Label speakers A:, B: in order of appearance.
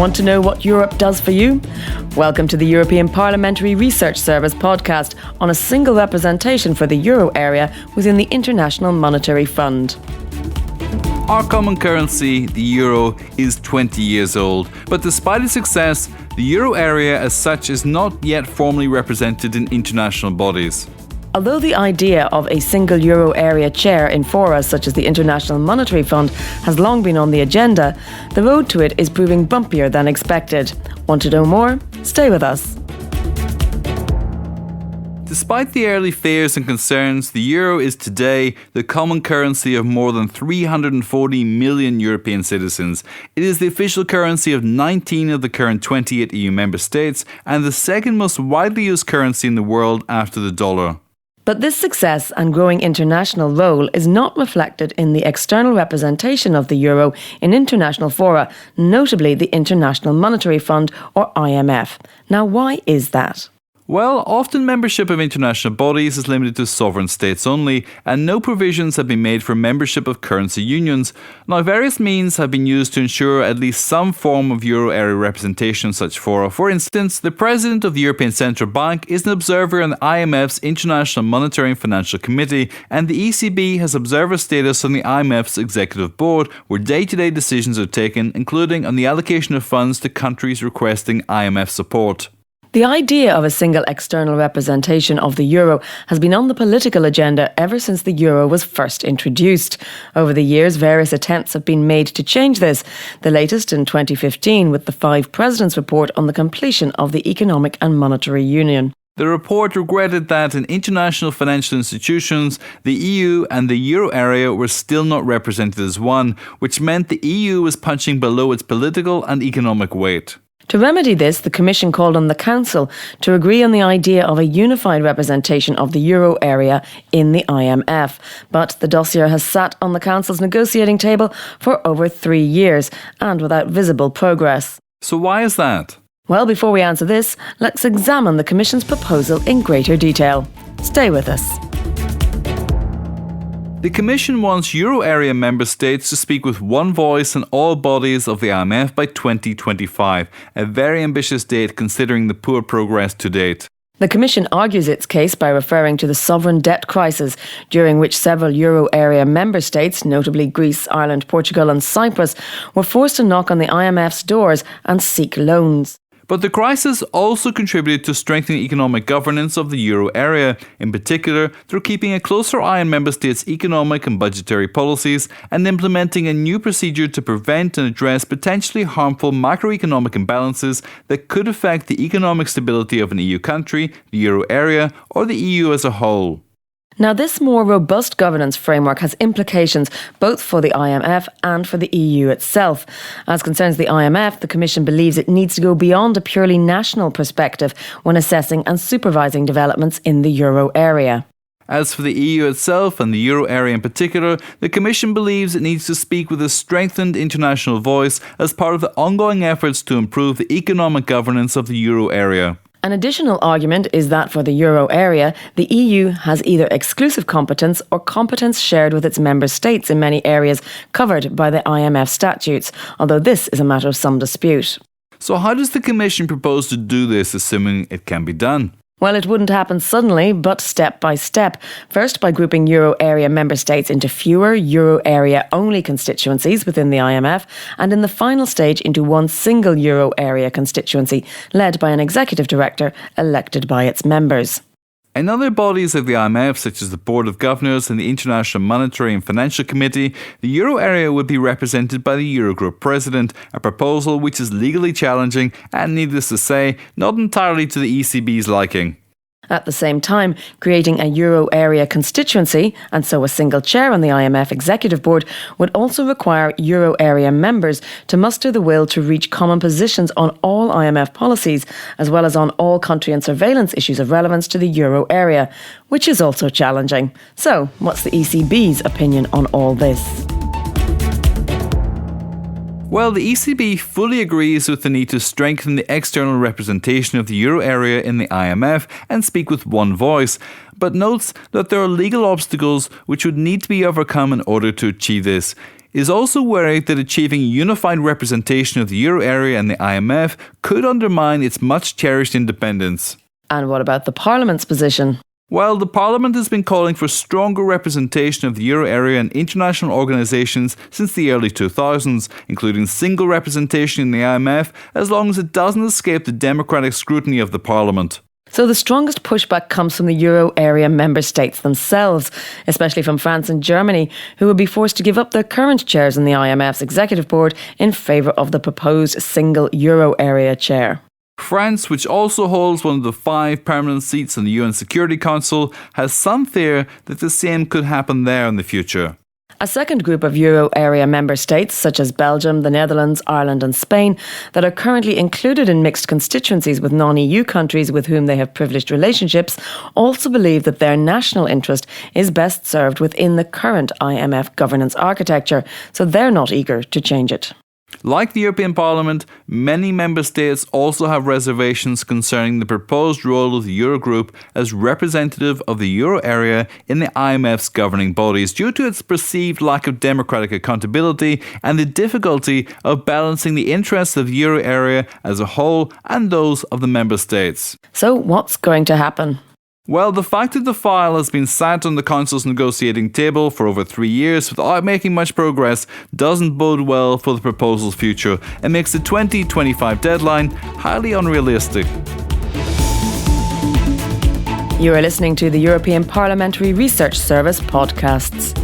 A: Want to know what Europe does for you? Welcome to the European Parliamentary Research Service podcast on a single representation for the euro area within the International Monetary Fund.
B: Our common currency, the euro, is 20 years old, but despite its success, the euro area as such is not yet formally represented in international bodies.
A: Although the idea of a single euro area chair in fora such as the International Monetary Fund has long been on the agenda, the road to it is proving bumpier than expected. Want to know more? Stay with us.
B: Despite the early fears and concerns, the euro is today the common currency of more than 340 million European citizens. It is the official currency of 19 of the current 28 EU member states and the second most widely used currency in the world after the dollar.
A: But this success and growing international role is not reflected in the external representation of the euro in international fora, notably the International Monetary Fund or IMF. Now, why is that?
B: Well, often membership of international bodies is limited to sovereign states only, and no provisions have been made for membership of currency unions. Now, various means have been used to ensure at least some form of euro area representation in such fora. For instance, the President of the European Central Bank is an observer on the IMF's International Monetary and Financial Committee, and the ECB has observer status on the IMF's Executive Board, where day-to-day decisions are taken, including on the allocation of funds to countries requesting IMF support.
A: The idea of a single external representation of the euro has been on the political agenda ever since the euro was first introduced. Over the years, various attempts have been made to change this, the latest in 2015 with the Five Presidents report on the completion of the Economic and Monetary Union.
B: The report regretted that in international financial institutions, the EU and the euro area were still not represented as one, which meant the EU was punching below its political and economic weight.
A: To remedy this, the Commission called on the Council to agree on the idea of a unified representation of the euro area in the IMF. But the dossier has sat on the Council's negotiating table for over 3 years and without visible progress.
B: So why is that?
A: Well, before we answer this, let's examine the Commission's proposal in greater detail. Stay with us.
B: The Commission wants euro area member states to speak with one voice in all bodies of the IMF by 2025, a very ambitious date considering the poor progress to date.
A: The Commission argues its case by referring to the sovereign debt crisis, during which several euro area member states, notably Greece, Ireland, Portugal and Cyprus, were forced to knock on the IMF's doors and seek loans.
B: But the crisis also contributed to strengthening economic governance of the euro area, in particular through keeping a closer eye on member states' economic and budgetary policies and implementing a new procedure to prevent and address potentially harmful macroeconomic imbalances that could affect the economic stability of an EU country, the euro area, or the EU as a whole.
A: Now, this more robust governance framework has implications both for the IMF and for the EU itself. As concerns the IMF, the Commission believes it needs to go beyond a purely national perspective when assessing and supervising developments in the euro area.
B: As for the EU itself and the euro area in particular, the Commission believes it needs to speak with a strengthened international voice as part of the ongoing efforts to improve the economic governance of the euro area.
A: An additional argument is that for the euro area, the EU has either exclusive competence or competence shared with its member states in many areas covered by the IMF statutes, although this is a matter of some dispute.
B: So how does the Commission propose to do this, assuming it can be done?
A: Well, it wouldn't happen suddenly, but step by step. First, by grouping euro area member states into fewer euro area only constituencies within the IMF, and in the final stage into one single euro area constituency, led by an executive director elected by its members.
B: In other bodies of the IMF, such as the Board of Governors and the International Monetary and Financial Committee, the euro area would be represented by the Eurogroup President, a proposal which is legally challenging and, needless to say, not entirely to the ECB's liking.
A: At the same time, creating a euro area constituency, and so a single chair on the IMF Executive Board, would also require euro area members to muster the will to reach common positions on all IMF policies, as well as on all country and surveillance issues of relevance to the euro area, which is also challenging. So, what's the ECB's opinion on all this?
B: Well, the ECB fully agrees with the need to strengthen the external representation of the euro area in the IMF and speak with one voice, but notes that there are legal obstacles which would need to be overcome in order to achieve this. is also worried that achieving unified representation of the euro area and the IMF could undermine its much-cherished independence.
A: And what about the Parliament's position?
B: Well, the Parliament has been calling for stronger representation of the euro area and international organisations since the early 2000s, including single representation in the IMF, as long as it doesn't escape the democratic scrutiny of the Parliament.
A: So the strongest pushback comes from the euro area member states themselves, especially from France and Germany, who will be forced to give up their current chairs in the IMF's executive board in favour of the proposed single euro area chair.
B: France, which also holds one of the 5 permanent seats on the UN Security Council, has some fear that the same could happen there in the future.
A: A second group of euro area member states, such as Belgium, the Netherlands, Ireland and Spain, that are currently included in mixed constituencies with non-EU countries with whom they have privileged relationships, also believe that their national interest is best served within the current IMF governance architecture, so they're not eager to change it.
B: Like the European Parliament, many member states also have reservations concerning the proposed role of the Eurogroup as representative of the euro area in the IMF's governing bodies due to its perceived lack of democratic accountability and the difficulty of balancing the interests of the euro area as a whole and those of the member states.
A: So what's going to happen?
B: Well, the fact that the file has been sat on the Council's negotiating table for over 3 years without making much progress doesn't bode well for the proposal's future and makes the 2025 deadline highly unrealistic.
A: You are listening to the European Parliamentary Research Service podcasts.